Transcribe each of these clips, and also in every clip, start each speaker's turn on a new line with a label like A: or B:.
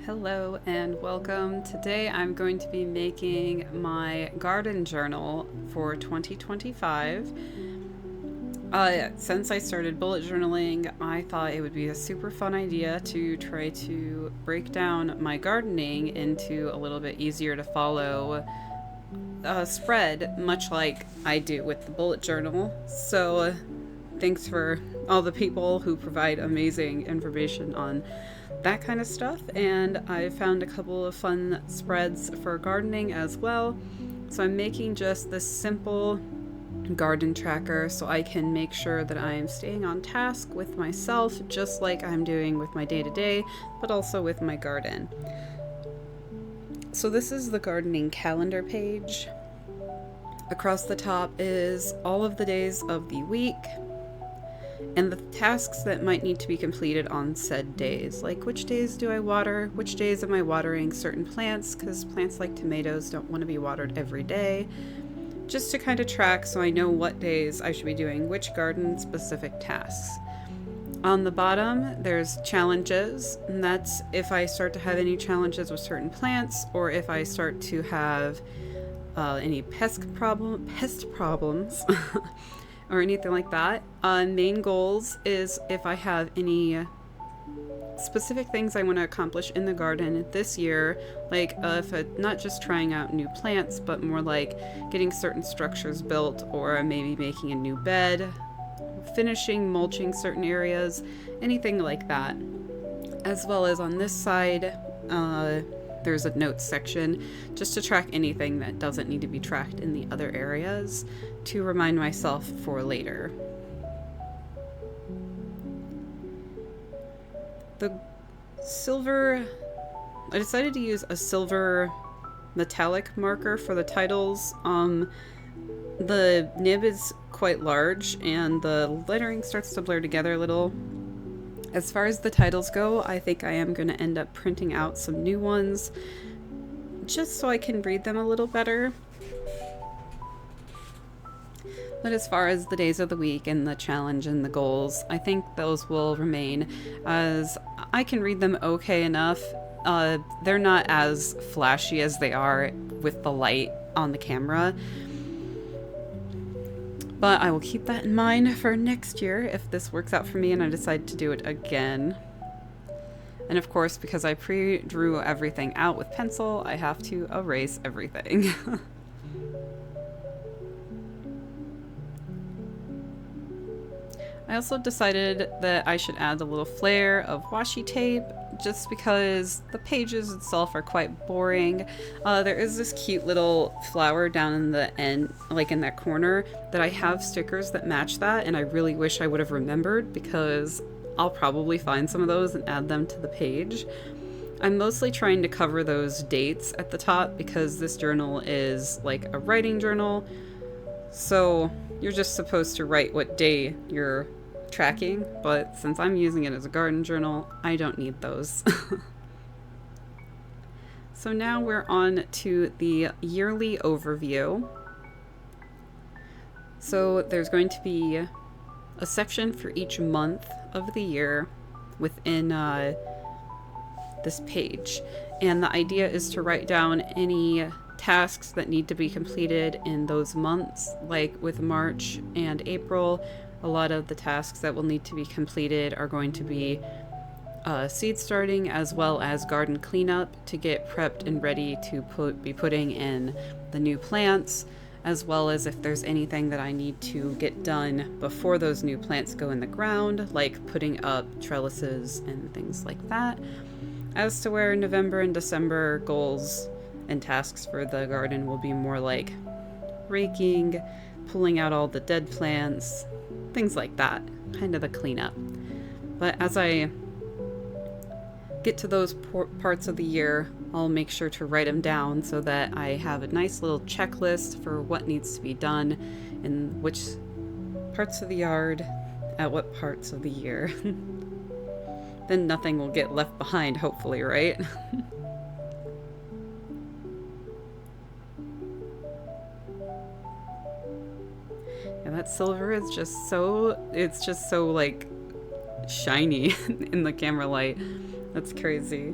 A: Hello and welcome. Today I'm going to be making my garden journal for 2025. Since I started bullet journaling, I thought it would be a super fun idea to try to break down my gardening into a little bit easier to follow spread, much like I do with the bullet journal. So, thanks for all the people who provide amazing information on that kind of stuff. And I found a couple of fun spreads for gardening as well. So, I'm making just this simple garden tracker so I can make sure that I am staying on task with myself, just like I'm doing with my day to day, but also with my garden. So this is the gardening calendar page. Across the top is all of the days of the week and the tasks that might need to be completed on said days. Like which days do I water, which days am I watering certain plants, because plants like tomatoes don't want to be watered every day. Just to kind of track so I know what days I should be doing which garden specific tasks. On the bottom, there's challenges, and that's if I start to have any challenges with certain plants, or if I start to have any pest problems, or anything like that. Main goals is if I have any specific things I want to accomplish in the garden this year, like not just trying out new plants, but more like getting certain structures built, or maybe making a new bed, finishing mulching certain areas, anything like that. As well as on this side, there's a notes section just to track anything that doesn't need to be tracked in the other areas to remind myself for later. I decided to use a silver metallic marker for the titles. The nib is quite large and the lettering starts to blur together a little. As far as the titles go, I think I am going to end up printing out some new ones just so I can read them a little better. But as far as the days of the week and the challenge and the goals, I think those will remain, as I can read them okay enough. They're not as flashy as they are with the light on the camera. But I will keep that in mind for next year if this works out for me and I decide to do it again. And of course, because I pre-drew everything out with pencil, I have to erase everything. I also decided that I should add a little flair of washi tape just because the pages itself are quite boring. There is this cute little flower down in the end, like in that corner, that I have stickers that match that, and I really wish I would have remembered because I'll probably find some of those and add them to the page. I'm mostly trying to cover those dates at the top because this journal is like a writing journal, so you're just supposed to write what day you're tracking, but since I'm using it as a garden journal, I don't need those. So now we're on to the yearly overview. So there's going to be a section for each month of the year within this page, and the idea is to write down any tasks that need to be completed in those months. Like with March and April, a lot of the tasks that will need to be completed are going to be seed starting, as well as garden cleanup to get prepped and ready to be putting in the new plants, as well as if there's anything that I need to get done before those new plants go in the ground, like putting up trellises and things like that. As to where November and December goals and tasks for the garden will be more like raking, pulling out all the dead plants, things like that, kind of the cleanup. But as I get to those parts of the year, I'll make sure to write them down so that I have a nice little checklist for what needs to be done in which parts of the yard at what parts of the year. Then nothing will get left behind, hopefully, right? And that silver is just so, it's just so like shiny in the camera light. That's crazy.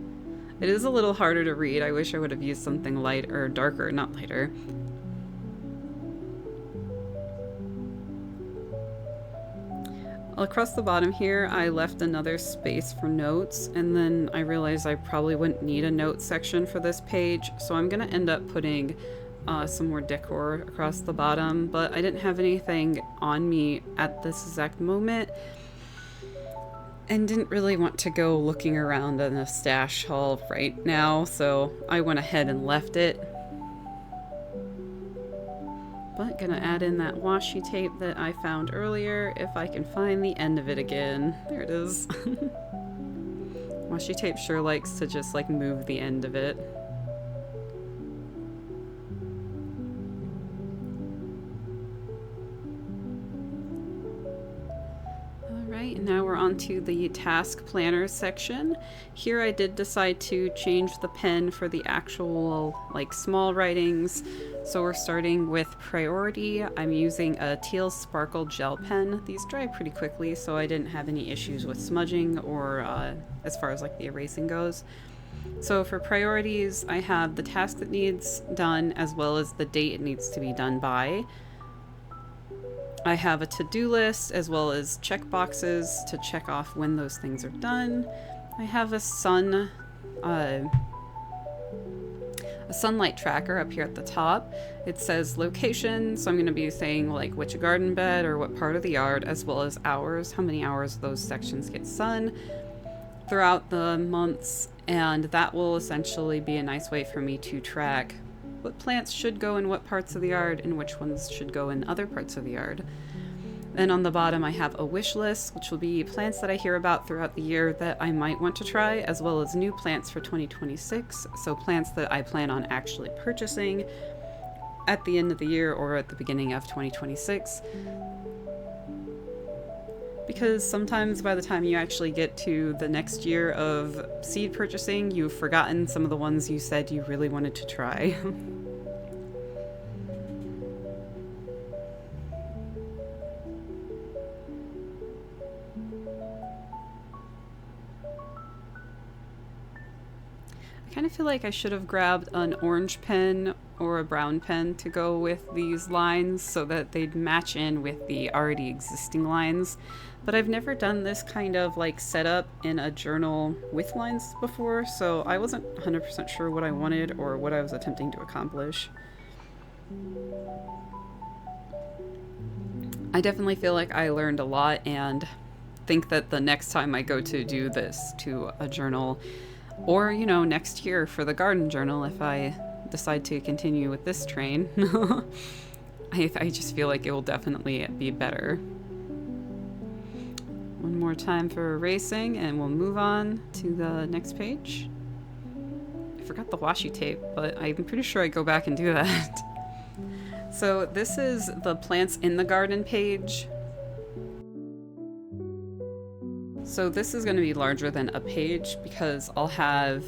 A: It is a little harder to read. I wish I would have used something light or darker, not lighter. Across the bottom here, I left another space for notes, and then I realized I probably wouldn't need a note section for this page, so I'm gonna end up putting some more decor across the bottom, but I didn't have anything on me at this exact moment and didn't really want to go looking around in a stash haul right now, so I went ahead and left it. But gonna add in that washi tape that I found earlier if I can find the end of it again. There it is. Washi tape sure likes to just like move the end of it. Alright, now we're on to the task planner section. Here I did decide to change the pen for the actual like small writings. So we're starting with priority. I'm using a teal sparkle gel pen. These dry pretty quickly, so I didn't have any issues with smudging or as far as like the erasing goes. So for priorities, I have the task that needs done as well as the date it needs to be done by. I have a to-do list as well as check boxes to check off when those things are done. I have a sunlight tracker up here at the top. It says location, so I'm going to be saying like which garden bed or what part of the yard, as well as hours, how many hours those sections get sun throughout the months, and that will essentially be a nice way for me to track what plants should go in what parts of the yard and which ones should go in other parts of the yard. Then on the bottom I have a wish list, which will be plants that I hear about throughout the year that I might want to try, as well as new plants for 2026, so plants that I plan on actually purchasing at the end of the year or at the beginning of 2026. Because sometimes by the time you actually get to the next year of seed purchasing, you've forgotten some of the ones you said you really wanted to try. I kind of feel like I should have grabbed an orange pen or a brown pen to go with these lines so that they'd match in with the already existing lines. But I've never done this kind of like setup in a journal with lines before, so I wasn't 100% sure what I wanted or what I was attempting to accomplish. I definitely feel like I learned a lot and think that the next time I go to do this to a journal, or, you know, next year for the garden journal, if I decide to continue with this train, I just feel like it will definitely be better. One more time for erasing and we'll move on to the next page. I forgot the washi tape, but I'm pretty sure I go back and do that. So this is the plants in the garden page. So this is going to be larger than a page because I'll have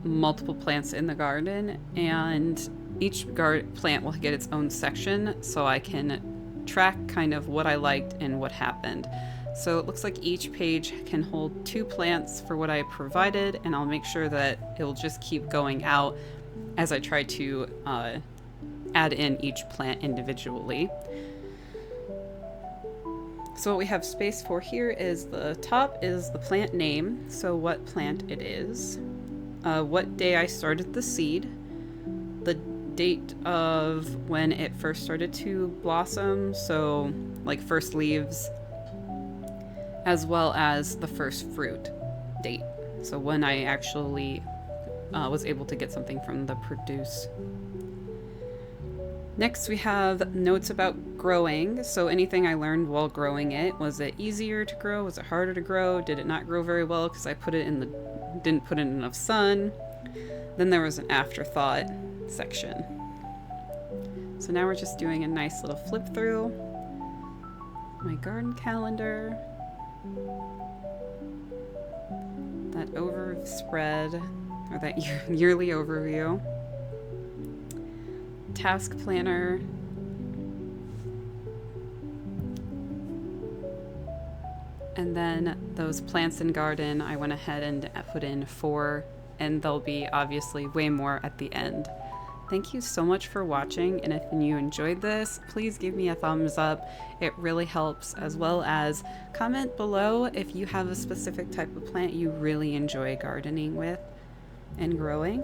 A: multiple plants in the garden, and each plant will get its own section so I can track kind of what I liked and what happened. So it looks like each page can hold 2 plants for what I provided, and I'll make sure that it'll just keep going out as I try to add in each plant individually. So what we have space for here is the top is the plant name, so what plant it is, what day I started the seed, the date of when it first started to blossom, so like first leaves, as well as the first fruit date, so when I actually was able to get something from the produce. Next we have notes about growing, so anything I learned while growing it. Was it easier to grow? Was it harder to grow? Did it not grow very well because I didn't put in enough sun? Then there was an afterthought section. So now we're just doing a nice little flip through. My garden calendar. That spread, or that yearly overview. Task planner. And then those plants in garden, I went ahead and put in 4 and there'll be obviously way more at the end. Thank you so much for watching, and if you enjoyed this, please give me a thumbs up. It really helps, as well as comment below if you have a specific type of plant you really enjoy gardening with and growing.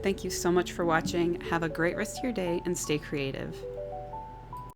A: Thank you so much for watching. Have a great rest of your day and stay creative.